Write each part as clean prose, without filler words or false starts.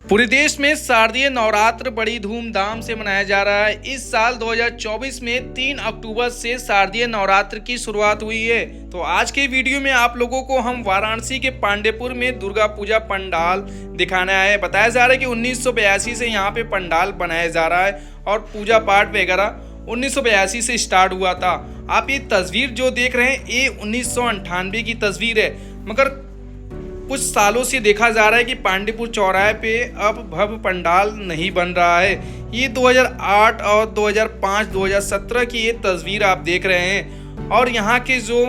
पूरे देश में शारदीय नवरात्र बड़ी धूमधाम से मनाया जा रहा है। इस साल 2024 में 3 अक्टूबर से शारदीय नवरात्र की शुरुआत हुई है। तो आज के वीडियो में आप लोगों को हम वाराणसी के पांडेपुर में दुर्गा पूजा पंडाल दिखाने आए हैं। बताया जा रहा है कि 1982 से यहाँ पे पंडाल बनाया जा रहा है और पूजा पाठ वगैरह 1982 से स्टार्ट हुआ था। आप ये तस्वीर जो देख रहे हैं ये 1998 की तस्वीर है, मगर कुछ सालों से देखा जा रहा है कि पांडेपुर चौराहे पे अब भव्य पंडाल नहीं बन रहा है। ये 2008 और 2005, 2017 की ये तस्वीर आप देख रहे हैं। और यहाँ के जो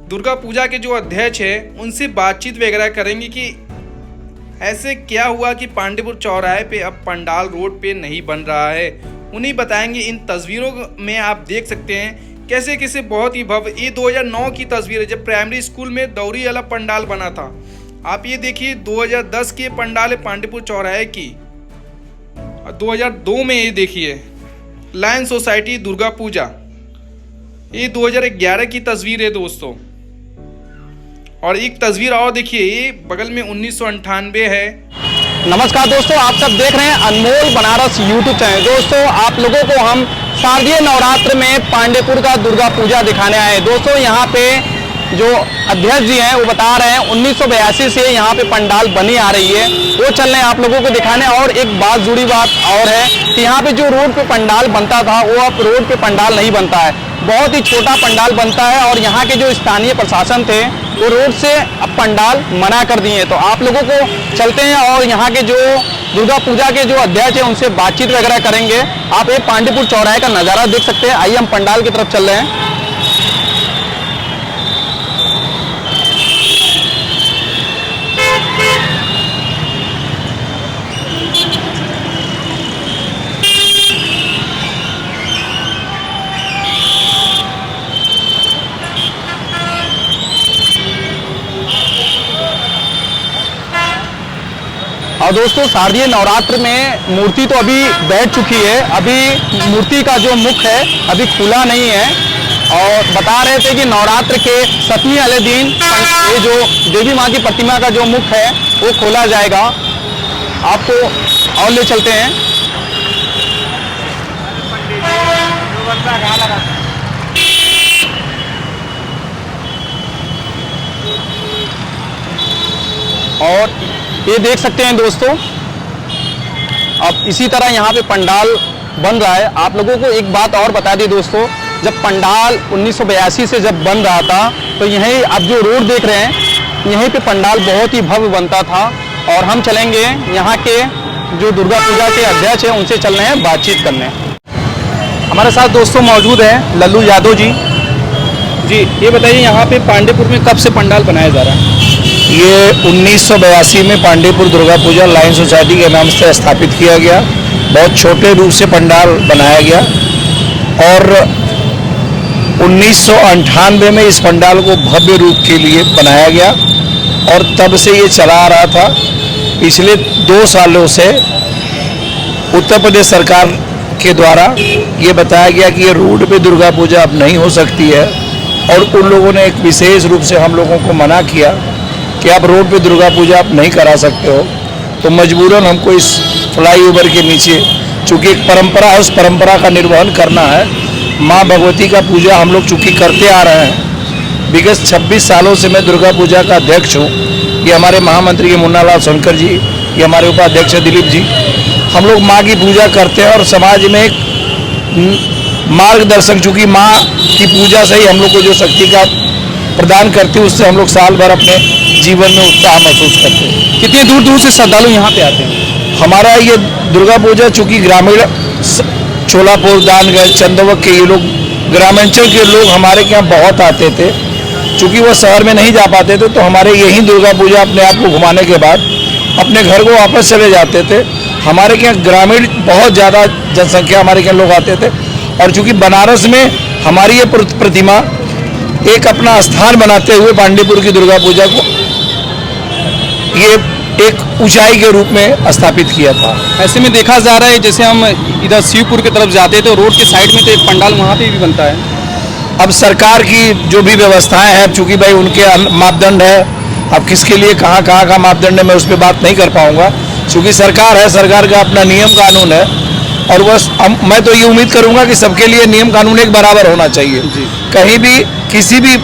दुर्गा पूजा के जो अध्यक्ष हैं उनसे बातचीत वगैरह करेंगे कि ऐसे क्या हुआ कि पांडेपुर चौराहे पे अब पंडाल रोड पे नहीं बन रहा है। उन्हीं बताएंगे। इन तस्वीरों में आप देख सकते हैं कैसे कैसे बहुत ही भव्य, ये 2009 की तस्वीर है जब प्राइमरी स्कूल में दौरी वाला पंडाल बना था। आप ये देखिए 2010 की पंडाल है पांडेपुर चौराहे की। 2002 में ये देखिए लायन सोसाइटी दुर्गा पूजा, ये 2011 की तस्वीर है दोस्तों। और एक तस्वीर और देखिए, ये बगल में 1998 है। नमस्कार दोस्तों, आप सब देख रहे हैं अनमोल बनारस यूट्यूब चैनल। दोस्तों आप लोगों को हम शारदीय नवरात्र में पांडेपुर का दुर्गा पूजा दिखाने आए हैं। दोस्तों यहाँ पे जो अध्यक्ष जी हैं वो बता रहे हैं 1982 से यहाँ पे पंडाल बनी आ रही है, वो चल रहे हैं आप लोगों को दिखाने। और एक बात जुड़ी बात और है कि यहाँ पे जो रोड पे पंडाल बनता था वो अब रोड पे पंडाल नहीं बनता है, बहुत ही छोटा पंडाल बनता है। और यहाँ के जो स्थानीय प्रशासन थे वो रोड से अब पंडाल मना कर दिए हैं। तो आप लोगों को चलते हैं और यहाँ के जो दुर्गा पूजा के जो अध्यक्ष हैं उनसे बातचीत वगैरह करेंगे। आप ये पांडेपुर चौराहे का नज़ारा देख सकते हैं। आइए हम पंडाल की तरफ चल रहे हैं। और दोस्तों शारदीय नवरात्र में मूर्ति तो अभी बैठ चुकी है, अभी मूर्ति का जो मुख है अभी खुला नहीं है। और बता रहे थे कि नवरात्र के 7वें वाले दिन ये जो देवी माँ की प्रतिमा का जो मुख है वो खोला जाएगा। आपको और ले चलते हैं। और ये देख सकते हैं दोस्तों, अब इसी तरह यहाँ पे पंडाल बन रहा है। आप लोगों को एक बात और बता दी दोस्तों, जब पंडाल 1982 से जब बन रहा था तो यहीं आप जो रोड देख रहे हैं यहीं पे पंडाल बहुत ही भव्य बनता था। और हम चलेंगे यहाँ के जो दुर्गा पूजा के अध्यक्ष हैं उनसे चल रहे हैं बातचीत करने। हमारे साथ दोस्तों मौजूद हैं लल्लू यादव जी। जी ये बताइए, यहाँ पे पांडेपुर में कब से पंडाल बनाया जा रहा है? ये 1982 में पांडेपुर दुर्गा पूजा लायन सोसाइटी के नाम से स्थापित किया गया। बहुत छोटे रूप से पंडाल बनाया गया और 1998 में इस पंडाल को भव्य रूप के लिए बनाया गया और तब से ये चला आ रहा था। पिछले 2 सालों से उत्तर प्रदेश सरकार के द्वारा ये बताया गया कि ये रोड पे दुर्गा पूजा अब नहीं हो सकती है और उन लोगों ने एक विशेष रूप से हम लोगों को मना किया कि आप रोड पे दुर्गा पूजा आप नहीं करा सकते हो। तो मजबूरन हमको इस फ्लाईओवर के नीचे, चूँकि एक परंपरा है, उस परंपरा का निर्वहन करना है। माँ भगवती का पूजा हम लोग चूँकि करते आ रहे हैं, विगत 26 सालों से मैं दुर्गा पूजा का अध्यक्ष हूँ। ये हमारे महामंत्री के मुन्ना लाल सोनकर जी, ये हमारे उपाध्यक्ष दिलीप जी, हम लोग माँ की पूजा करते हैं और समाज में एक मार्गदर्शक, चूँकि माँ की पूजा से ही हम लोग को जो शक्ति का प्रदान करती है उससे हम लोग साल भर अपने जीवन में उत्साह महसूस करते हैं। कितने दूर दूर से श्रद्धालु यहाँ पे आते हैं? हमारा ये दुर्गा पूजा चूँकि ग्रामीण चोलापुर, दानगंज, चंदवक के ये लोग ग्रामांचल के लोग हमारे यहाँ बहुत आते थे। चूँकि वो शहर में नहीं जा पाते थे तो हमारे यही दुर्गा पूजा अपने आप को घुमाने के बाद अपने घर को वापस चले जाते थे। हमारे यहाँ ग्रामीण बहुत ज़्यादा जनसंख्या हमारे यहाँ लोग आते थे। और चूँकि बनारस में हमारी ये प्रतिमा एक अपना स्थान बनाते हुए पांडेपुर की दुर्गा पूजा को ये एक ऊंचाई के रूप में स्थापित किया था। ऐसे में देखा जा रहा है जैसे हम इधर शिवपुर की तरफ जाते हैं तो रोड के साइड में तो एक पंडाल वहाँ पे भी बनता है। अब सरकार की जो भी व्यवस्थाएं हैं, चूँकि भाई उनके मापदंड है, अब किसके लिए कहाँ का मापदंड है मैं उस पर बात नहीं कर पाऊँगा। चूंकि सरकार है, सरकार का अपना नियम कानून है, और बस मैं तो ये उम्मीद करूंगा कि सबके लिए नियम कानून एक बराबर होना चाहिए। कहीं भी किसी भी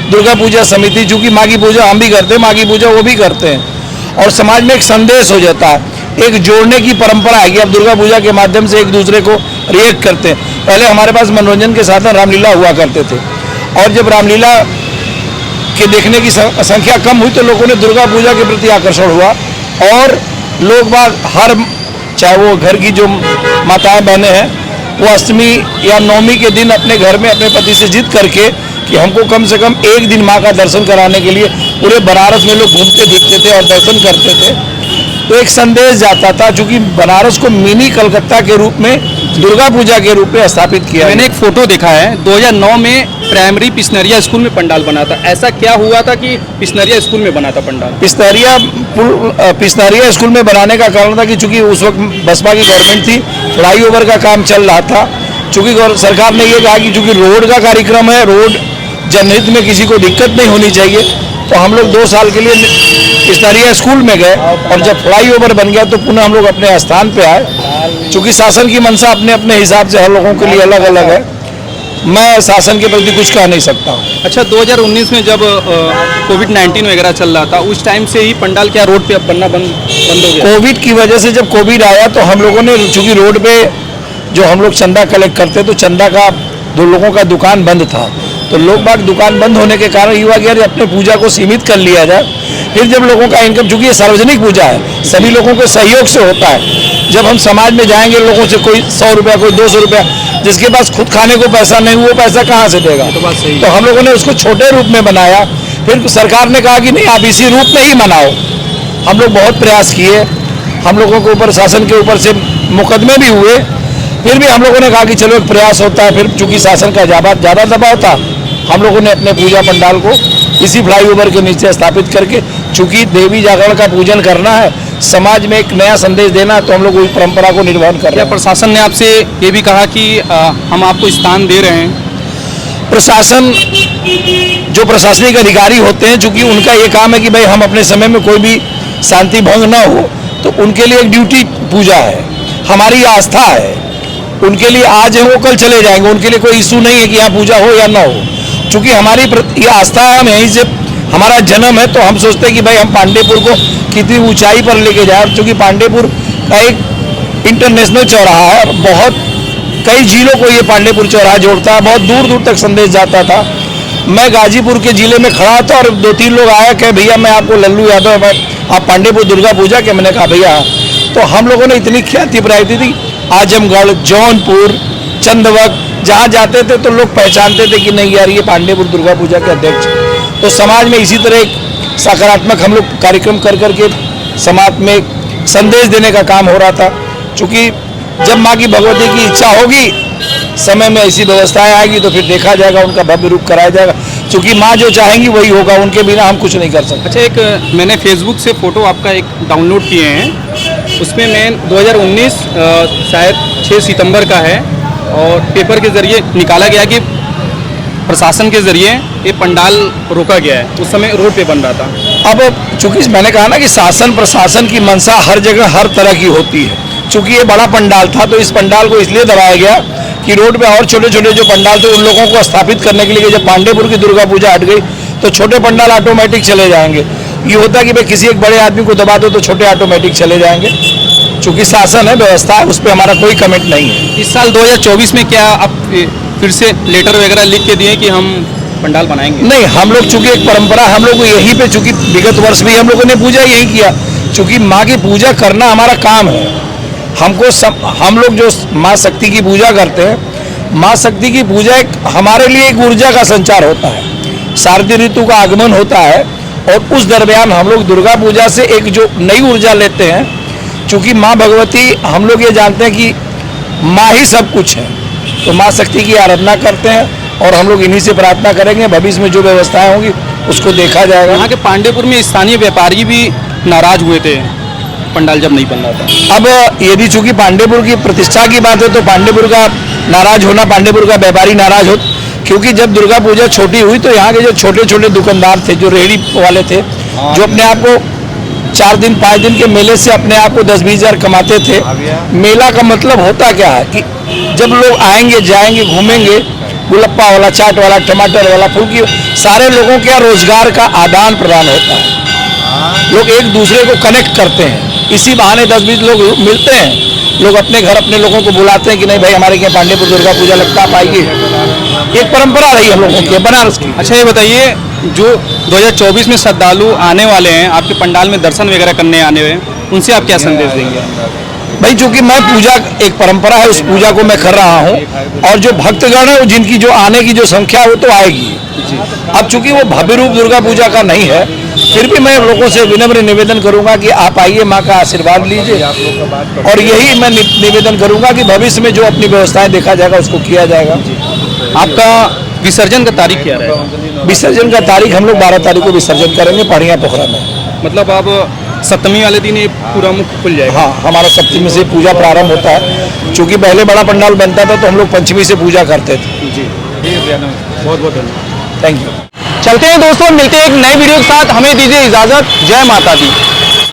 दुर्गा पूजा समिति, चूंकि माँ की पूजा हम भी करते हैं, माँ की पूजा वो भी करते हैं, और समाज में एक संदेश हो जाता है, एक जोड़ने की परंपरा है कि अब दुर्गा पूजा के माध्यम से एक दूसरे को रिएक्ट करते हैं। पहले हमारे पास मनोरंजन के साधन रामलीला हुआ करते थे, और जब रामलीला के देखने की संख्या कम हुई तो लोगों ने दुर्गा पूजा के प्रति आकर्षण हुआ, और लोग बाग हर, चाहे वो घर की जो माताएं बहनें हैं, वो अष्टमी या नवमी के दिन अपने घर में अपने पति से जिद करके कि हमको कम से कम एक दिन माँ का दर्शन कराने के लिए पूरे बनारस में लोग घूमते फिरते थे और दर्शन करते थे। तो एक संदेश जाता था, चूंकि बनारस को मिनी कलकत्ता के रूप में दुर्गा पूजा के रूप में स्थापित किया। मैंने एक फोटो देखा है 2009 में प्राइमरी पिसनरिया स्कूल में पंडाल बना था। ऐसा क्या हुआ था कि पिसनरिया स्कूल में बना था पंडाल? पिसनरिया स्कूल में बनाने का कारण था कि चूंकि उस वक्त बसपा की गवर्नमेंट थी, फ्लाईओवर का काम चल रहा था। चूंकि सरकार ने ये कहा कि चूंकि रोड का कार्यक्रम है, रोड जनहित में किसी को दिक्कत नहीं होनी चाहिए, तो हम लोग 2 साल के लिए पिसनरिया स्कूल में गए, और जब फ्लाईओवर बन गया तो पुनः हम लोग अपने स्थान पे आए। चूंकि शासन की मंशा अपने अपने हिसाब से हर लोगों के लिए अलग अलग है, मैं शासन के प्रति कुछ कह नहीं सकता हूँ। अच्छा, 2019 में जब कोविड-19 वगैरह चल रहा था, उस टाइम से ही पंडाल क्या रोड पे अब बनना बंद हो गया? कोविड की वजह से जब कोविड आया तो हम लोगों ने, चूंकि रोड पे जो हम लोग चंदा कलेक्ट करते, तो चंदा का 2 लोगों का दुकान बंद था, तो लोग बाग दुकान बंद होने के कारण युवा गया अपने पूजा को सीमित कर लिया जाए। फिर जब लोगों का इनकम, चूंकि ये सार्वजनिक पूजा है, सभी लोगों के सहयोग से होता है। जब हम समाज में जाएंगे लोगों से, कोई 100 रुपया, कोई 200 रुपया, जिसके पास खुद खाने को पैसा नहीं, वो पैसा कहाँ से देगा? तो बात सही। तो हम लोगों ने उसको छोटे रूप में बनाया। फिर सरकार ने कहा कि नहीं, आप इसी रूप में ही मनाओ। हम लोग बहुत प्रयास किए, हम लोगों के ऊपर, शासन के ऊपर से मुकदमे भी हुए, फिर भी हम लोगों ने कहा कि चलो एक प्रयास होता है। फिर चूंकि शासन का ज़्यादा दबाव था, हम लोगों ने अपने पूजा पंडाल को इसी फ्लाईओवर के नीचे स्थापित करके, चूंकि देवी जागरण का पूजन करना है, समाज में एक नया संदेश देना है, तो हम लोग वही परंपरा को निर्वहन कर रहे हैं। प्रशासन ने आपसे ये भी कहा कि हम आपको स्थान दे रहे हैं? प्रशासन, जो प्रशासनिक अधिकारी होते हैं, चूंकि उनका ये काम है कि भाई हम अपने समय में कोई भी शांति भंग न हो, तो उनके लिए एक ड्यूटी पूजा है, हमारी आस्था है। उनके लिए आज है, वो कल चले जाएंगे, उनके लिए कोई इशू नहीं है कि यहाँ पूजा हो या ना हो। चूंकि हमारी ये आस्था है, हम यहीं से, हमारा जन्म है, तो हम सोचते हैं कि भाई हम पांडेपुर को कितनी ऊंचाई पर लेके जाए। चूंकि पांडेपुर का एक इंटरनेशनल चौराहा है, और बहुत कई जिलों को ये पांडेपुर चौराहा जोड़ता है, बहुत दूर दूर तक संदेश जाता था। मैं गाजीपुर के जिले में खड़ा था और 2-3 लोग आया कि भैया मैं आपको लल्लू यादव, आप पांडेपुर दुर्गा पूजा के? मैंने कहा भैया। तो हम लोगों ने इतनी ख्याति बनाई थी, आजमगढ़, जौनपुर, चंदवक, जहाँ जाते थे तो लोग पहचानते थे कि नहीं यार, ये पांडेपुर दुर्गा पूजा के अध्यक्ष। तो समाज में इसी तरह एक सकारात्मक हम लोग कार्यक्रम कर करके समाज में संदेश देने का काम हो रहा था। चूँकि जब माँ की भगवती की इच्छा होगी, समय में ऐसी व्यवस्थाएं आएगी, तो फिर देखा जाएगा, उनका भव्य रूप कराया जाएगा। चूँकि माँ जो चाहेंगी वही होगा, उनके बिना हम कुछ नहीं कर सकते। अच्छा, एक मैंने फेसबुक से फ़ोटो आपका एक डाउनलोड किए हैं, उसमें मैं 2019 शायद 6 सितंबर का है, और पेपर के ज़रिए निकाला गया कि प्रशासन के ज़रिए ये पंडाल रोका गया है। उस समय रोड पे बन रहा था। अब चूँकि मैंने कहा ना कि शासन प्रशासन की मंशा हर जगह हर तरह की होती है। चूँकि ये बड़ा पंडाल था, तो इस पंडाल को इसलिए दबाया गया कि रोड पे और छोटे छोटे जो पंडाल थे, उन लोगों को स्थापित करने के लिए, जब पांडेपुर की दुर्गा पूजा हट गई तो छोटे पंडाल ऑटोमेटिक चले जाएंगे। ये होता है कि भाई किसी एक बड़े आदमी को दबा दो तो छोटे ऑटोमेटिक चले जाएंगे। चूँकि शासन है, व्यवस्था है, उस पर हमारा कोई कमेंट नहीं है। इस साल 2024 में क्या आप फिर से लेटर वगैरह लिख के दिए कि हम पंडाल बनाएंगे? नहीं, हम लोग चूँकि एक परंपरा, हम लोग यहीं पे, चूँकि विगत वर्ष भी हम लोगों ने पूजा यही किया। चूँकि माँ की पूजा करना हमारा काम है। हमको हम लोग जो माँ शक्ति की पूजा करते हैं, माँ शक्ति की पूजा एक हमारे लिए एक ऊर्जा का संचार होता है। शारदीय ऋतु का आगमन होता है, और उस दरमियान हम लोग दुर्गा पूजा से एक जो नई ऊर्जा लेते हैं। चूँकि माँ भगवती, हम लोग ये जानते हैं कि माँ ही सब कुछ है, तो माँ शक्ति की आराधना करते हैं, और हम लोग इन्हीं से प्रार्थना करेंगे। भविष्य में जो व्यवस्थाएं होंगी उसको देखा जाएगा। यहाँ के पांडेपुर में स्थानीय व्यापारी भी नाराज हुए थे पंडाल जब नहीं बन रहा था। अब यदि चूंकि पांडेपुर की प्रतिष्ठा की बात है, तो पांडेपुर का नाराज होना, पांडेपुर का व्यापारी नाराज हो, क्योंकि जब दुर्गा पूजा छोटी हुई तो यहाँ के जो छोटे छोटे दुकानदार थे, जो रेहड़ी वाले थे, जो अपने आप को 4 दिन 5 दिन के मेले से अपने आप को 10-20 हजार कमाते थे। मेला का मतलब होता क्या है कि जब लोग आएंगे जाएंगे घूमेंगे, गुलप्पा वाला, चाट वाला, टमाटर वाला, फुल्की, सारे लोगों के रोजगार का आदान प्रदान होता है। लोग एक दूसरे को कनेक्ट करते हैं, इसी बहाने 10-20 लोग मिलते हैं। लोग अपने घर अपने लोगों को बुलाते हैं कि नहीं भाई हमारे यहाँ पांडेपुर दुर्गा पूजा लगता, आप आइए। एक परंपरा रही हम लोगों की बनारस की। अच्छा, ये बताइए, जो 2024 में श्रद्धालु आने वाले हैं आपके पंडाल में दर्शन वगैरह करने आने हुए, उनसे आप क्या संदेश देंगे? भाई चूंकि मैं पूजा, एक परंपरा है, उस पूजा को मैं कर रहा हूँ, और जो भक्तगण है जिनकी जो आने की जो संख्या है वो तो आएगी। अब चूंकि वो भव्य रूप दुर्गा पूजा का नहीं है, फिर भी मैं लोगों से विनम्र निवेदन करूंगा कि आप आइए, माँ का आशीर्वाद लीजिए, और यही मैं निवेदन करूंगा कि भविष्य में जो अपनी व्यवस्थाएं देखा जाएगा उसको किया जाएगा। आपका विसर्जन का तारीख क्या रहेगा? विसर्जन का तारीख हम लोग 12 तारीख को विसर्जन करेंगे पढ़िया पोखरा में। मतलब आप सप्तमी वाले दिन ये पूरा मुख खुल जाएगा? हाँ, हमारा सप्तमी से पूजा प्रारंभ होता है। चूंकि पहले बड़ा पंडाल बनता था तो हम लोग पंचमी से पूजा करते थे। जी, बहुत बहुत धन्यवाद। Thank you. चलते हैं दोस्तों, मिलते हैं एक नए वीडियो के साथ। हमें दीजिए इजाजत। जय माता दी।